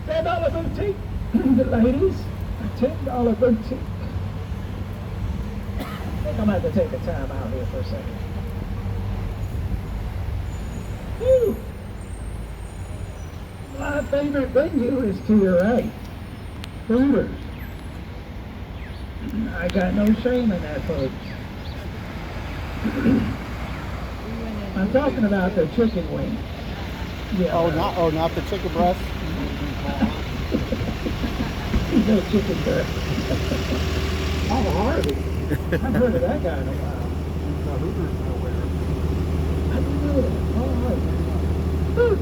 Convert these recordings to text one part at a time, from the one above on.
$10 boutique, the ladies. $10 boutique. I think I'm going to have to take a time out here for a second. Whew. My favorite venue is to your right. Hooters. I got no shame in that, folks. I'm talking about the chicken wing. Yeah. Not the chicken breast. No chicken breast. Oh, Harvey. I've heard of that guy in a while. The Hooters nowhere. I didn't know that. All right. Whew.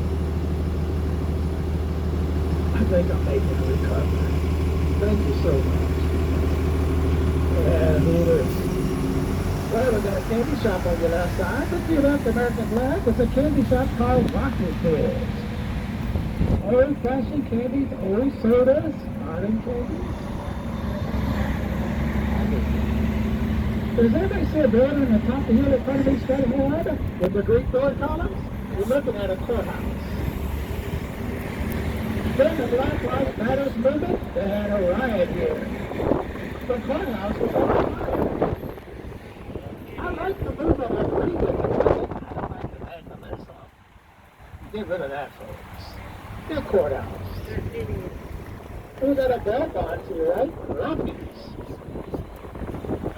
I think I'm making a recovery. Thank you so much. Yeah, Hooters. Well, we got a candy shop on your left side. If you left the American flag, it's a candy shop called Rocket Kids. Old-fashioned candies, old sodas, modern candies. Does anybody see a building on the top of the hill in front of me straight ahead with the Greek door columns? You're looking at a courthouse. During the Black Lives Matter movement, they had a riot here. The courthouse was on fire. I like the movement of freedom. I don't like the vandalism. Get rid of that, folks. The courthouse. We got a bell bar to your right. Rockies.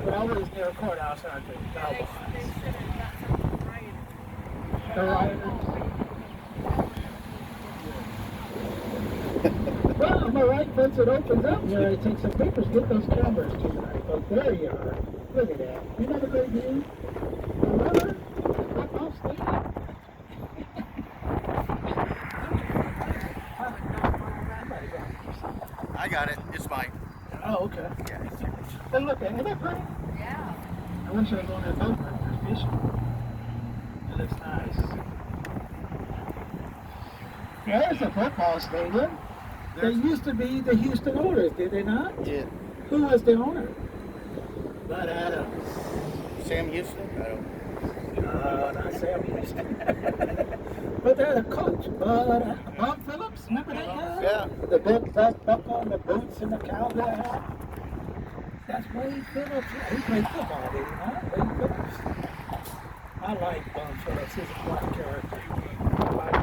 They're always near a courthouse, aren't they? Cowboys. The rioters. Well, on my right, once it opens up here, I take some pictures. Get those cameras to your right. Oh, there you are. Look at that. You have a great view? The river, the football stadium. I got it. It's mine. Oh, okay. Yeah. Hey, look, isn't that pretty? Yeah. I wish I was on that boat right there fishing. It looks nice. There's a football stadium. They used to be the Houston Oilers, did they not? Yeah. Who was the owner? Bud Adams. Sam Houston? I don't. No, not Sam Houston. But they had a coach, Bob Phillips. Remember that guy? Yeah. The big buckle and the boots and the cowboy hat. That's Wade Phillips. He played football, did he not? Wade Phillips. I like Bob Phillips. He's a fun character. I like him.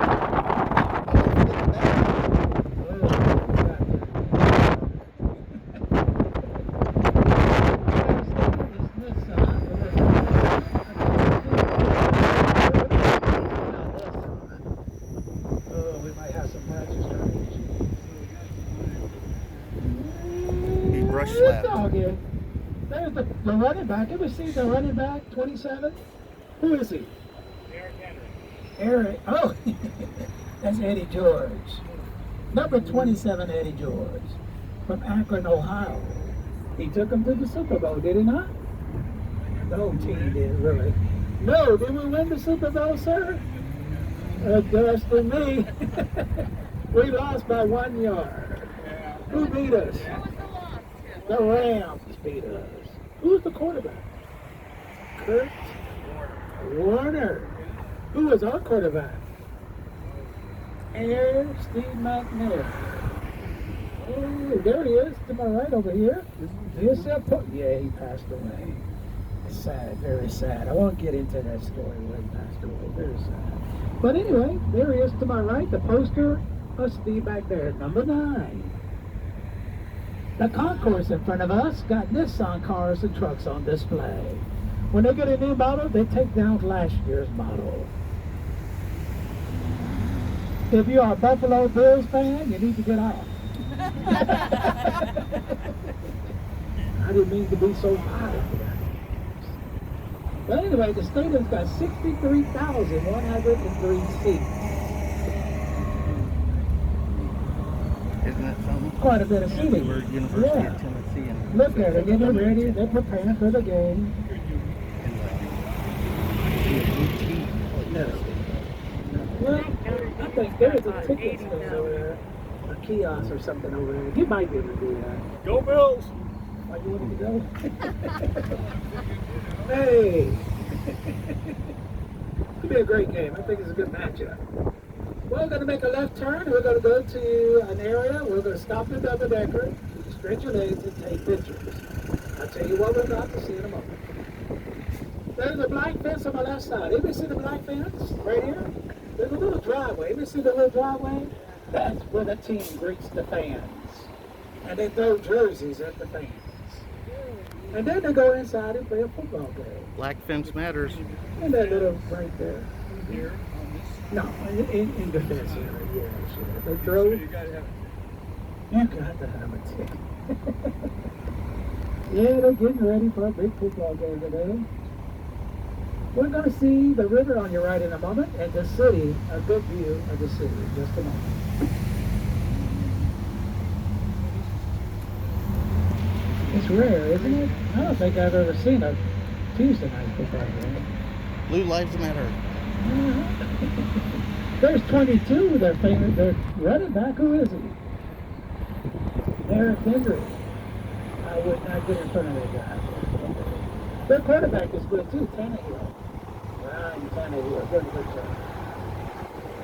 There's the running back. Ever see the running back, 27? Who is he? Eric Henry. Eric. Oh, that's Eddie George. Number 27, Eddie George, from Akron, Ohio. He took him to the Super Bowl, did he not? The whole team did, really. No, did we win the Super Bowl, sir? Just for me. We lost by 1 yard. Yeah. Who beat us? What was the loss? The Rams beat us. Who's the quarterback? Kurt Warner. Who was our quarterback? Steve McNair. Oh, there he is to my right over here. Yeah, he passed away. Sad, very sad. I won't get into that story when he passed away. Very sad. But anyway, there he is to my right, the poster of Steve back there, number 9. The concourse in front of us got Nissan cars and trucks on display. When they get a new model, they take down last year's model. If you are a Buffalo Bills fan, you need to get off. I didn't mean to be so hot. But anyway, the stadium's got 63,103 seats. Isn't that something? Quite a bit of seating. We're University Yeah. of Tennessee. And Look at it, getting ready, they're preparing for the game. Well, I think there's a ticket thing over there, a kiosk or something over there. You might be able to do that. Go Bills! Why you want to go? Hey! Could be a great game. I think it's a good matchup. Well, We're going to make a left turn. We're going to go to an area. We're going to stop the double decker, stretch your legs, and take pictures. I'll tell you what we're about to see in a moment. There's a black fence on my left side. Anybody see the black fence right here? There's a little driveway. Anybody see the little driveway? That's where the team greets the fans. And they throw jerseys at the fans. And then they go inside and play a football game. Black fence matters. And that little right there. Here? No, in the fence area. Yeah, sure. They throw. You got to have a ticket. Yeah, they're getting ready for a big football game today. We're going to see the river on your right in a moment, and the city, a good view of the city in just a moment. It's rare, isn't it? I don't think I've ever seen a Tuesday night football game. Blue lives matter. There's 22, their favorite, their running back. Who is he? Eric Hendricks. I would not get in front of that guy. Their quarterback is good too, Tannehill. Ryan Tannehill, good job.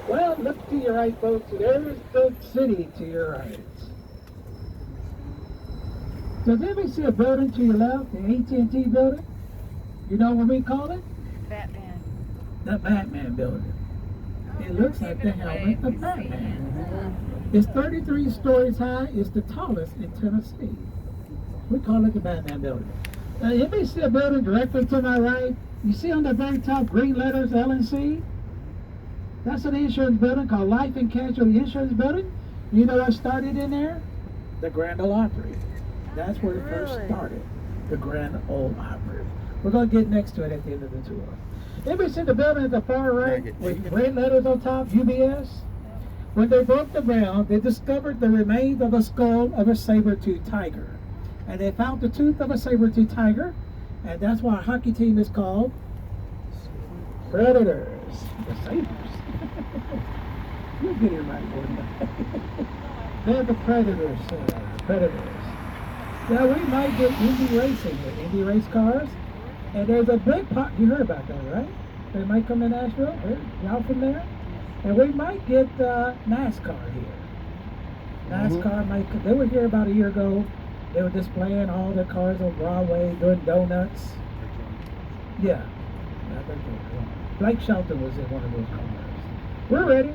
Well, look to your right, folks. There's the city to your right. Does anybody see a building to your left, the AT&T building? You know what we call it? Batman. The Batman building. It looks like the helmet of Batman. It's 33 stories high. It's the tallest in Tennessee. We call it the Batman building. Anybody see a building directly to my right? You see on the very top green letters LNC? That's an insurance building called Life and Casualty Insurance Building. You know what started in there? The Grand Ole Opry. That's where it first started. The Grand Ole Opry. We're going to get next to it at the end of the tour. Anybody see the building at the far right with red letters on top, UBS? When they broke the ground, they discovered the remains of a skull of a saber-toothed tiger. And they found the tooth of a saber-toothed tiger, and that's why our hockey team is called Predators. The Sabres. You'll get it right one day. They're the Predators, Predators. Now we might get Indy racing here, Indy race cars. And there's a big pot, you heard about that, right? They might come to Nashville, y'all from there? And we might get NASCAR here. NASCAR might come, they were here about a year ago. They were displaying all their cars on Broadway, doing donuts. Yeah. Blake Shelton was in one of those cars. We're ready.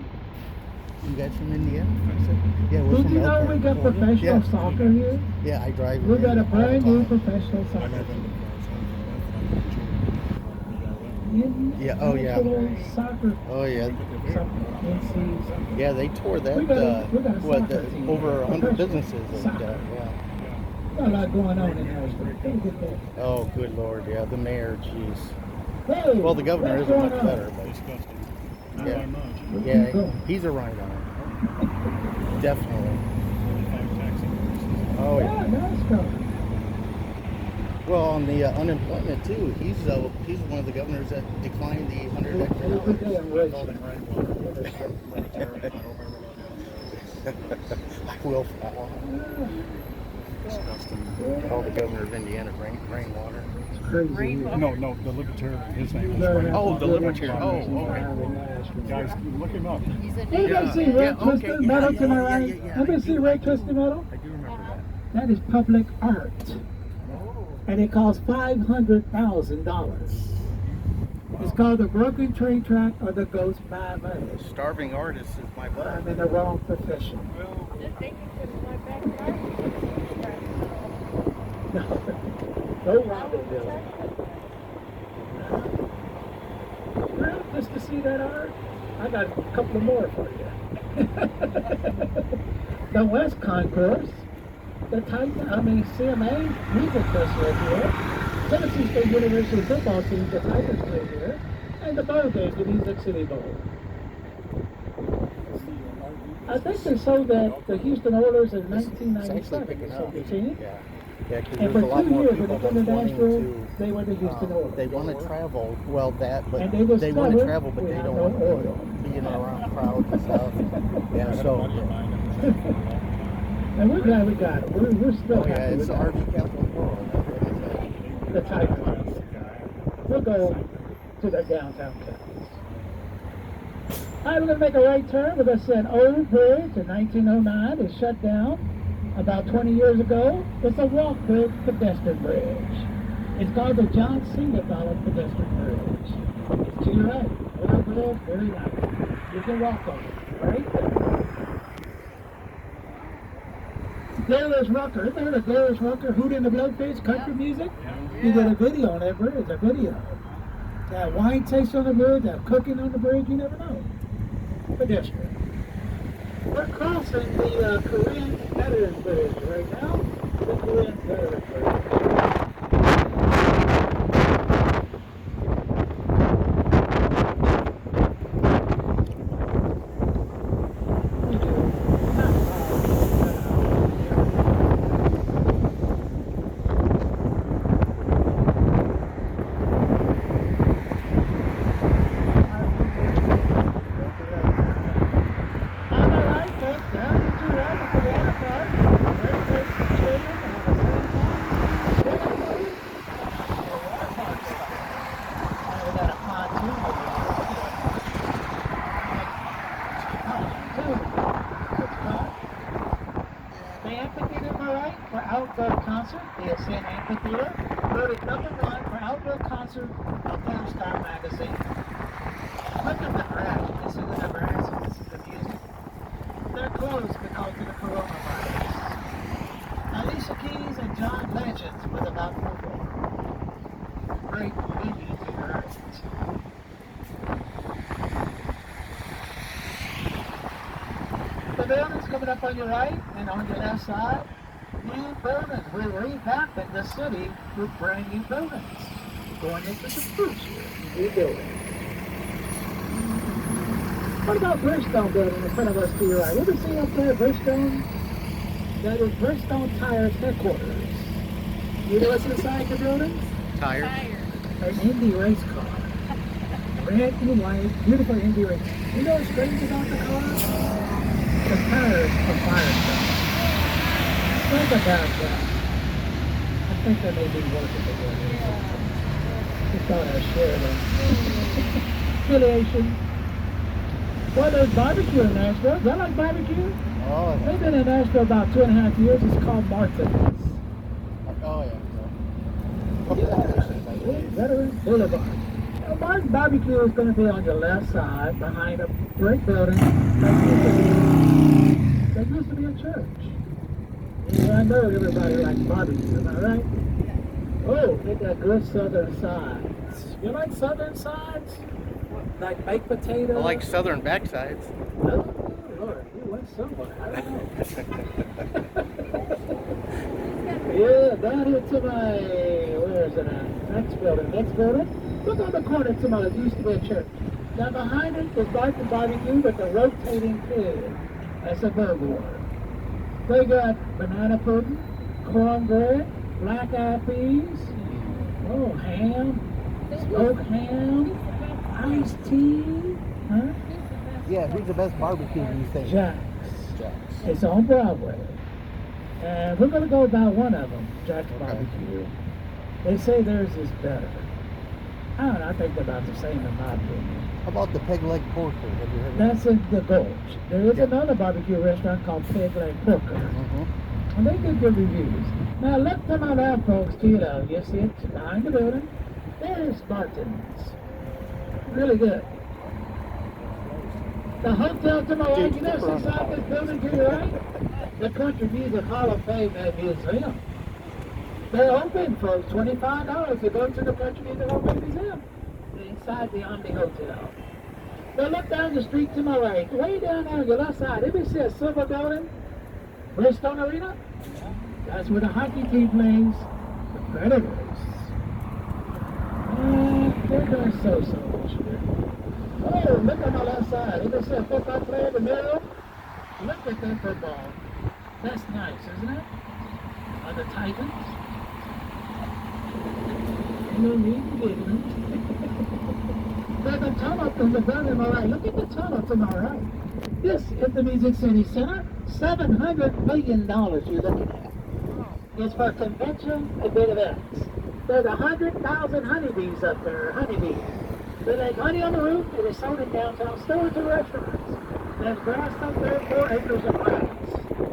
You guys from Indiana? Yeah, we're Did from you know we got professional soccer here? Yeah, I drive. We got a brand new professional soccer team. Yeah, oh yeah. Soccer. Oh yeah. NCs. Yeah, they tore that, We got a over 100 businesses. And, yeah. Got a lot going on in Nashville. Oh, good Lord, yeah, the mayor, jeez. Hey, Well, the governor what's isn't much going on? better, but yeah, Keep yeah, going. he's a right on it. Definitely. Oh Yeah, yeah. NASCAR. Well, on the unemployment too, he's one of the governors that declined the $100 extra dollars. I will follow. Call the governor of Indiana rainwater. Crazy. No, the Libertarian. His name is Oh, the Libertarian. Oh, okay. Guys, look him up. Anybody see Red Twisted Metal to my right? Anybody see Red Twisted Metal? I do remember that. That is public art. And it costs $500,000. It's called the Broken Train Track or the Ghost Ballet. Starving artist is my I'm butt. in the wrong profession. No, no Robin Billy. Really, just to see that art? I got a couple more for you. The West Concourse, the CMA Music Festival here, Tennessee State University football team, the Tigers play here, and the bowl game, the Music City Bowl. I think they sold that the Houston Oilers in It's actually 1997. picking So up. the team. Yeah. Yeah, because And there's for a lot 2 more years, when people they came to that's wanting Nashville, to. they were the Houston Oilers. They want to travel, well, that, but And they they want to discovered travel, but we they have don't no want to oil. be in and around crowds and stuff. Yeah, so. And we're glad we got it. We're still Oh yeah, happy it's with the that. RV capital of the world. The Tigers. We'll go to the downtown campus. All right, we're going to make a right turn. We're going to see an old bridge in 1909. It shut down about 20 years ago. It's a walk bridge, pedestrian bridge. It's called the John Cena pedestrian bridge. It's to your right. Old bridge, very nice. You can walk on it, right there. Darius Rucker. Isn't that a Darius Rucker, Hoot in the Blowfish, country music? He did a video on that bridge, a video. They have wine taste on the bridge, they have cooking on the bridge, you never know. Pedestrian. We're crossing the Korean Veterans Bridge right now. The Korean Veterans Bridge. Concert, the Cena Amphitheater, voted #1 for outdoor concert of Star magazine. Look at the grass. You see the grass and this is the music. They're closed because of the coronavirus. Alicia Keys and John Legends was about to perform. Great venue to the right. The buildings coming up on your right and on your left side. New buildings. We're revamping the city with brand new buildings. Going into the future. New buildings. What about Bridgestone building in front of us to your right? What do we see up there, Bridgestone? That is Bridgestone Tires headquarters. You know what's inside the building? Tires. An Indy race car. Red and white, beautiful Indy race. You know what's strange about the car? The tires are Firestone. Think about that. I think that may be working together. Just thought I'd share that. Affiliation. Well, there's barbecue in Nashville. Do I like barbecue? Oh, yeah. They've been in Nashville about 2.5 years. It's called Martha's. Oh, yeah. Veterans Boulevard. Martin Barbecue is going to be on your left side behind a brick building that used to be a church. Yeah, I know everybody likes barbecue, am I right? Oh, they got good southern sides. You like southern sides? Like baked potatoes? I like southern backsides. Oh, Lord, you went somewhere. I don't know. Yeah, down here to my, where is it at? Next building. Look on the corner to my left, used to be a church. Now behind it is Martin Barbecue with a rotating pig. That's a burger. They got banana pudding, cornbread, black-eyed peas, oh, ham, smoked ham, iced tea, huh? Yeah, who's the best barbecue do you think? Jack's. It's on Broadway. And we're going to go about one of them, Jack's Barbecue. They say theirs is better. I don't know, I think they're about the same in my opinion. How about the peg leg porker? Have you heard of That's in the Gulch. There is another barbecue restaurant called Peg Leg Porker. And they get good reviews. Now look to my left, folks, to your left. You see it behind the building. There's Martin's. Really good. The hotel to my right, you know what's inside this building to your right? The Country Music Hall of Fame and Museum. They're open, folks. $25 to go to the Country Music Hall of Fame Museum. Inside the Omni Hotel. Now look down the street to my right. Way down there on your left side. Did we see a silver building? Bridgestone Arena? That's where the hockey team plays. The Predators. They're doing so much good. Oh, look on my left side. Did we see a football player in the middle? Look at that football. That's nice, isn't it? Are the Titans? No need to get them. There's a tunnel in the building on my right. Look at the tunnel to my right. This is the Music City Center. $700 million you're looking at. It's for convention and big events. There's 100,000 honeybees up there, honeybees. They make honey on the roof, and they sold in downtown stores and restaurants. There's grass up there, 4 acres of grass.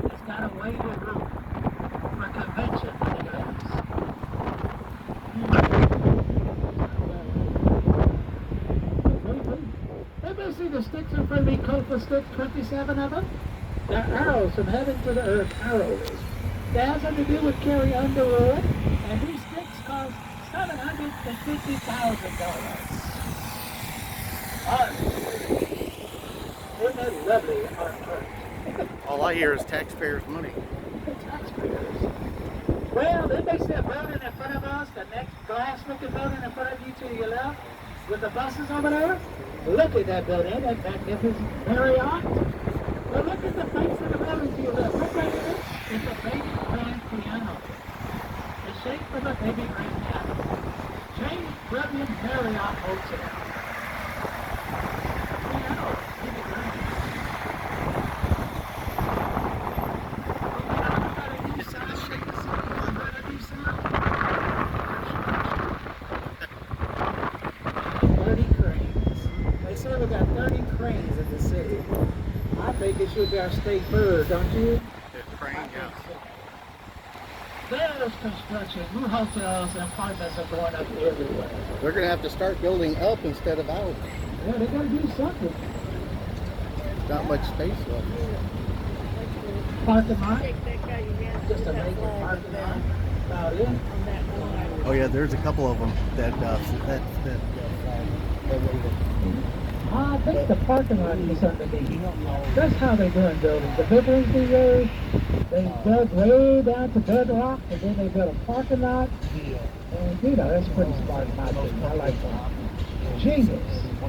It's got a weighted roof for convention events. Everybody see the sticks in front of me, Kofa sticks, 27 of them? They're arrows from heaven to the earth, arrows. They have something to do with Carrie Underwood, and these sticks cost $750,000. Art. Isn't that lovely art? All I hear is taxpayers' money. Taxpayers. Well, then they see a building in front of us, the next glass-looking building in front of you to your left, with the buses over there. Look at that building, that magnificent Marriott. Well, look at the face of the building to your left. Look right here. It's a baby grand piano. The shape of a baby grand piano. James Brilliant Marriott Hotel. Piano. Baby grand. Got a new sound. Shake the city. Got a new sound. 30 cranes. They say we got 30 cranes in the city. I think it should be our state bird, don't you? Crane, yeah. There's construction, new hotels and apartments are going up everywhere. They're going to have to start building up instead of out. Yeah, they got to do something. Not much space left. Parking lot, just a naked parking lot, about it. Oh yeah, there's a couple of them that I think the parking lot is underneath. That's how they're doing buildings. The big ones these days, they dug way down to bedrock, and then they built a parking lot. And you know, that's pretty smart in my opinion. I like that. Genius. I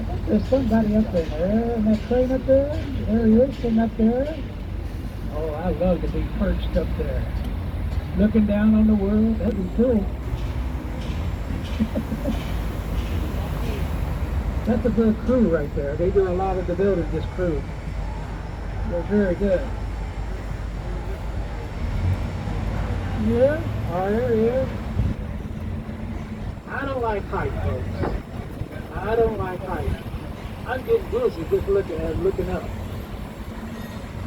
think there's somebody up there, and that crane up there. There he is, sitting up there. Oh, I love to be perched up there, looking down on the world. That'd be cool. That's a good crew right there. They do a lot of the building, this crew. They're very good. Yeah, oh, there he is. I don't like height, folks. I don't like height. I'm getting dizzy just looking at it, looking up.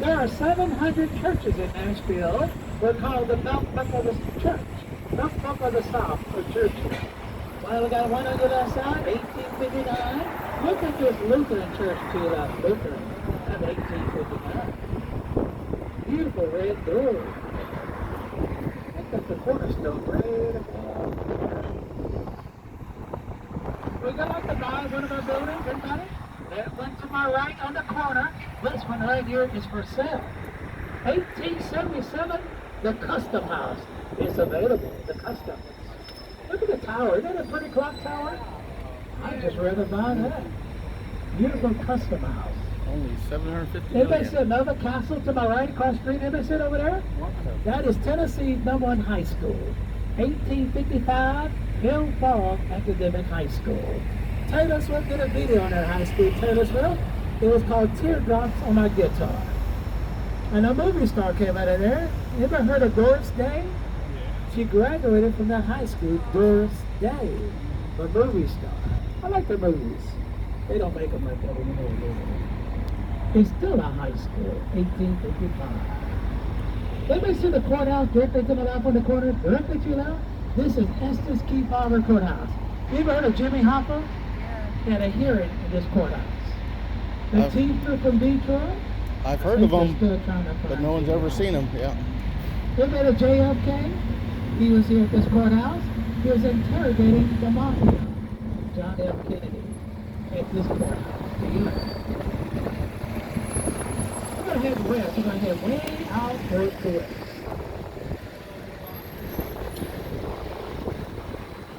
There are 700 churches in Nashville. They're called the Belt Buckle Church. Belt Buckle of the South, or churches. Well, we got one on the left side, 1859. Look at this Lutheran church to the left, Lutheran. That's 1859. Beautiful red door. Look at the cornerstone right above. We got like to buy one of our buildings, anybody? That one to my right on the corner. This one right here is for sale. 1877, the Custom House is available, the Custom. Look at the tower. Isn't that a pretty clock tower? I'd just rather buy that. Beautiful Custom House. only $750 Anybody million. see another castle to my right across the street? Anybody see it over there? That is Tennessee's #1 high school. 1855 Hill Fall Academic High School. Taylor Swift did a video on that high school, Taylor Swift. It was called Teardrops on My Guitar. And a movie star came out of there. You ever heard of Doris Day? She graduated from that high school, Doris Day, a movie star. I like their movies. They don't make them like that anymore, do they? It's still a high school, 1855. Anybody see the courthouse directly to the left on the corner? Directly to your left? This is Estes Kefauver Courthouse. You ever heard of Jimmy Hoffa? He had a hearing in this courthouse. The teacher from Detroit? I've heard of them, but no one's ever seen them. Yeah. You ever heard of JFK? He was here at this courthouse. He was interrogating the mafia, John F. Kennedy, at this courthouse. We're going to head west. We're going to head way out towards the west.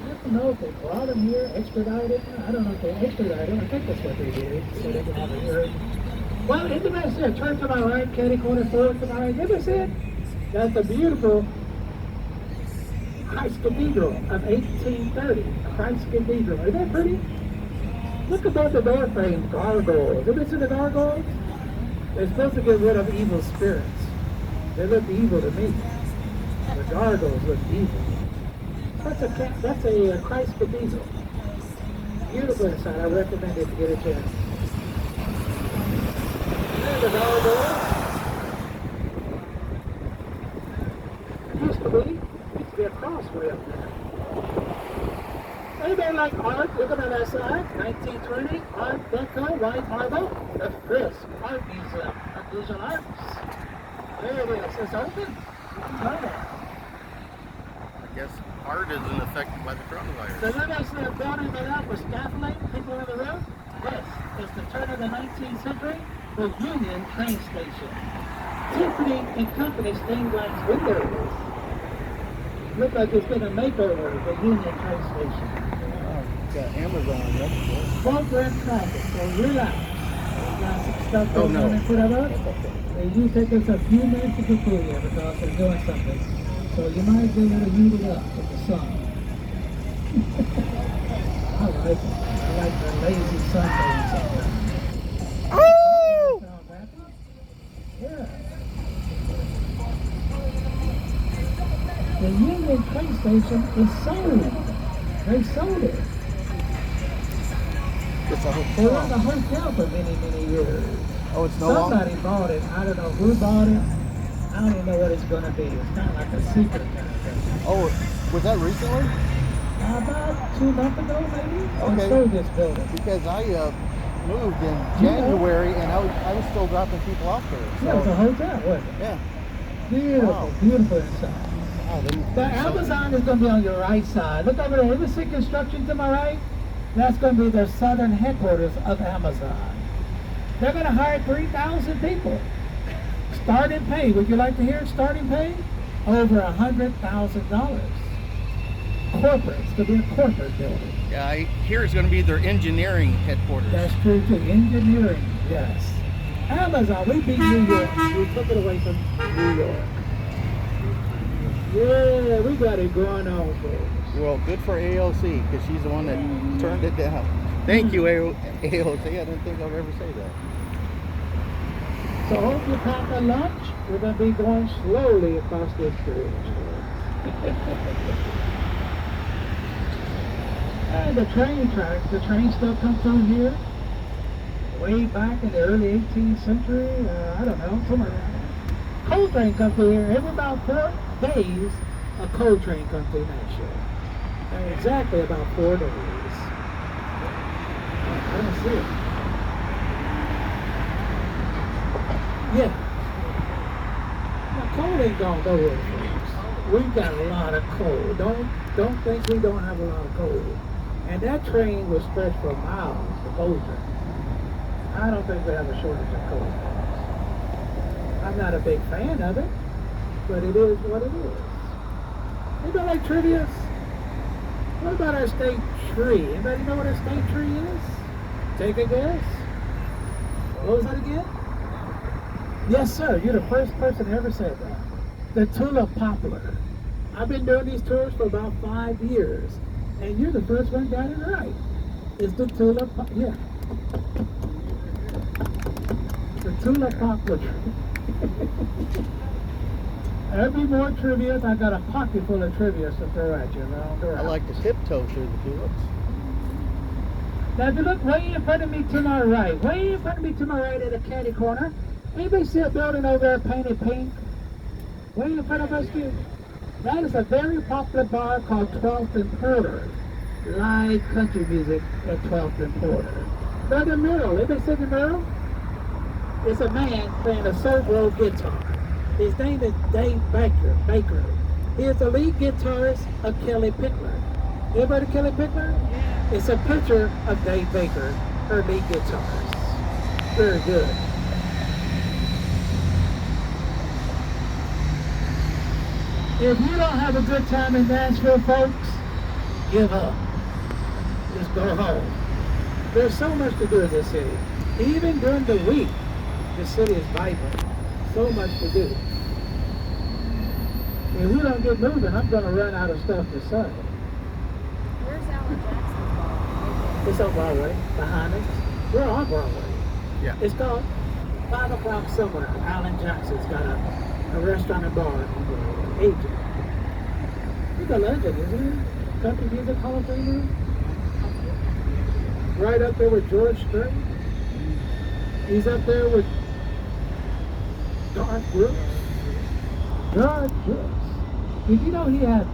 I don't know if they brought him here, extradited. I don't know if they extradited him. I think that's what they did, so they can have a hearing. Well, anybody see it? Turn to my right, catty corner forward to my right. Anybody see it? That's the beautiful Christ Cathedral of 1830. Christ Cathedral. Isn't that pretty? Look about the door frame, gargoyles. Anybody see the gargoyles? They're supposed to get rid of evil spirits. They look evil to me. The gargoyles look evil. That's a Christ Cathedral. Beautiful inside. I recommend it to get a chance. And the dog door. Used to be a crossway up there. Anybody like art? Looking at that side, 1920, Art Deco, white marble. That's Chris, Art Museum, Visual Arts. There it is. It's open. You can try that. I guess art isn't affected by the So coronavirus. then there's the building that up with scaffolding, people on the roof. Yes, it's the turn of the 19th century, the Union train station. Tiffany and Company stained glass windows. Look like it's been a makeover, the Union train station. Got Amazon next to it. Program traffic, so relax. Got some stuff Oh, going no. on in front of us. That's okay. And you take us a few minutes to get through here because we're doing something. So you might be able to heat it up with the sun. I like it. I like the lazy sunbathing sometimes. Oh! Sounds happy? Yeah. The Union train station is sold. They sold it. It's a They were in the hotel. hotel for many, many years. Oh, it's no longer. Somebody bought it. I don't know who bought it. I don't even know what it's going to be. It's kind of like a secret kind of thing. Oh, was that recently? About 2 months ago, maybe. Okay. They sold this building. Because I moved in January and I was still dropping people off there. Yeah, it was a So, hotel, wasn't it? yeah. Beautiful, Wow. beautiful inside. Wow, The Amazon is going to be on your right side. Look over there. Ever see construction to my right? That's going to be the southern headquarters of Amazon. They're going to hire 3,000 people. Starting pay. Would you like to hear starting pay? Over $100,000. Corporate. It's going to be a corporate building. Yeah, I hear it's going to be their engineering headquarters. That's true too. Engineering. Yes. Amazon. We beat New York. We took it away from New York. Yeah, we got it going on, folks. Well, good for AOC because she's the one that turned it down. Thank you, AOC. I didn't think I'd ever say that. So hope you pack a lunch. We're going to be going slowly across this bridge. And the train tracks, the train still come through here. Way back in the early 18th century, I don't know, somewhere around there. Coal train come through here. Every about 4 days, a coal train comes through Nashville. And exactly about 4 days. I don't see it. Yeah. Now, coal ain't gonna go here, folks. We've got a lot of coal. Don't think we don't have a lot of coal. And that train was stretched for miles, the coal train. I don't think we have a shortage of coal. I'm not a big fan of it, but it is what it is. Anybody like trivia? What about our state tree? Anybody know what our state tree is? Take a guess. What was that again? Yes, sir. You're the first person to ever say that. The tulip poplar. I've been doing these tours for about 5 years, and you're the first one got it right. It's the tulip poplar. Yeah. The tulip poplar tree. Every more trivia, I got a pocket full of trivia to throw at you. I like to tiptoe through the tulips. Now, if you look way in front of me to my right, way in front of me to my right at the caddy corner, anybody see a building over there painted pink? Way in front of us, too. That is a very popular bar called 12th and Porter. Live country music at 12th and Porter. Now, the mural, anybody see the mural? It's a man playing a solo guitar. His name is Dave Baker. He is the lead guitarist of Kelly Pickler. Anybody Kelly Pickler? It's a picture of Dave Baker, her lead guitarist. Very good. If you don't have a good time in Nashville, folks, give up. Just go home. There's so much to do in this city. Even during the week, the city is vibrant. So much to do. If we don't get moving, I'm going to run out of stuff to say. Where's Alan Jackson's ball? It's on Broadway, behind us. We're on Broadway. Yeah. It's called 5 o'clock somewhere. Alan Jackson's got a restaurant and bar on Broadway. Agent. He's a legend, isn't he? Country Music Hall of Famer. right up there with George Strait. He's up there with Garth Brooks. Garth Brooks. Did you know he had